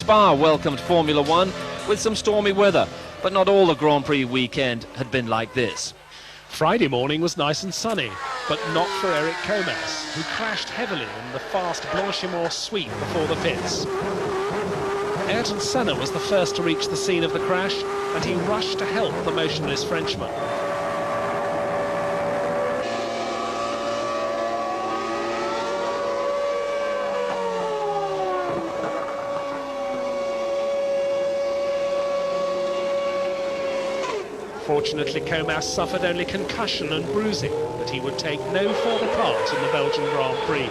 Spa welcomed Formula One with some stormy weather, but not all the Grand Prix weekend had been like this. Friday morning was nice and sunny, but not for Eric Comas, who crashed heavily in the fast Blanchimont sweep before the pits. Ayrton Senna was the first to reach the scene of the crash, and he rushed to help the motionless Frenchman. Fortunately, Comas suffered only concussion and bruising, but he would take no further part in the Belgian Grand Prix.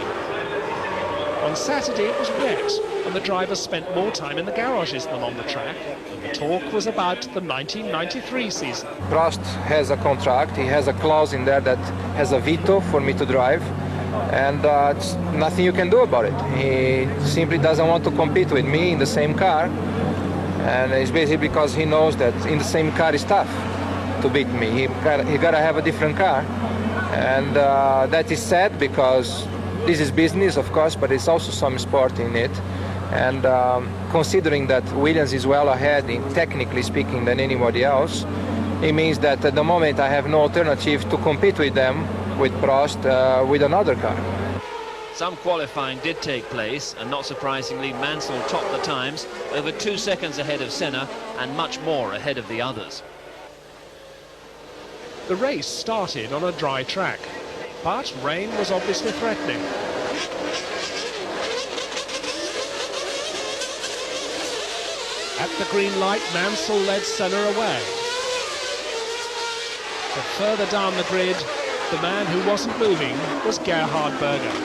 On Saturday it was wet, and the drivers spent more time in the garages than on the track, and the talk was about the 1993 season. Prost has a contract, he has a clause in there that has a veto for me to drive, and it's nothing you can do about it. He simply doesn't want to compete with me in the same car, and it's basically because he knows that in the same car is tough to beat me. He gotta have a different car, and that is sad because this is business, of course, but it's also some sport in it. And considering that Williams is well ahead, technically speaking, than anybody else, it means that at the moment I have no alternative to compete with them, with Prost, with another car. Some qualifying did take place, and not surprisingly, Mansell topped the times, over 2 seconds ahead of Senna and much more ahead of the others. The race started on a dry track, but rain was obviously threatening. At the green light, Mansell led Senna away. But further down the grid, the man who wasn't moving was Gerhard Berger.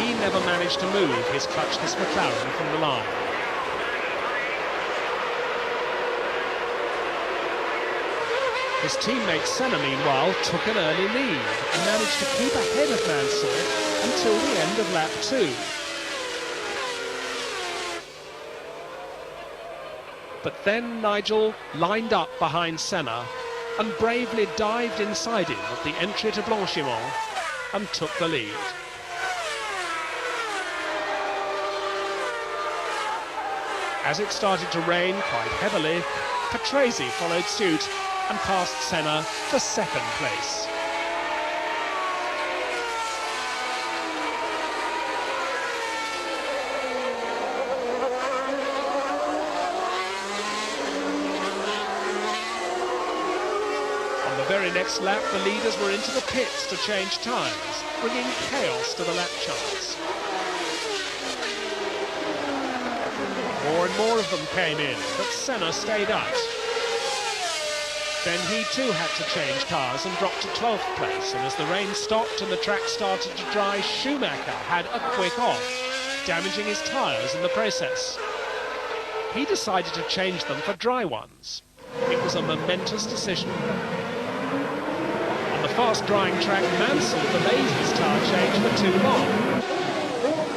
He never managed to move his clutchless McLaren from the line. His teammate Senna, meanwhile, took an early lead and managed to keep ahead of Mansell until the end of lap 2. But then Nigel lined up behind Senna and bravely dived inside him at the entry to Blanchimont and took the lead. As it started to rain quite heavily, Patrese followed suit and passed Senna for second place. On the very next lap, the leaders were into the pits to change tyres, bringing chaos to the lap charts. More and more of them came in, but Senna stayed out. Then he too had to change cars and dropped to 12th place, and as the rain stopped and the track started to dry, Schumacher had a quick off, damaging his tyres in the process. He decided to change them for dry ones. It was a momentous decision. On the fast-drying track, Mansell delayed his tyre change for too long.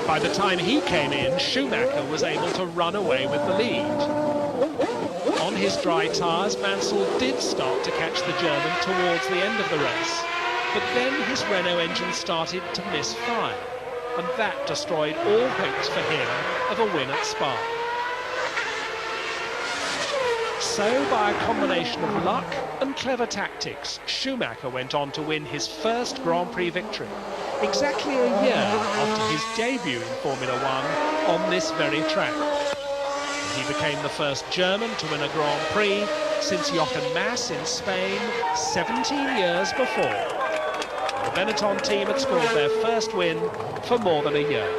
By the time he came in, Schumacher was able to run away with the lead. On his dry tyres, Mansell did start to catch the German towards the end of the race, but then his Renault engine started to miss fire, and that destroyed all hopes for him of a win at Spa. So, by a combination of luck and clever tactics, Schumacher went on to win his first Grand Prix victory, exactly a year after his debut in Formula One on this very track. He became the first German to win a Grand Prix since Jochen Mass in Spain 17 years before. The Benetton team had scored their first win for more than a year.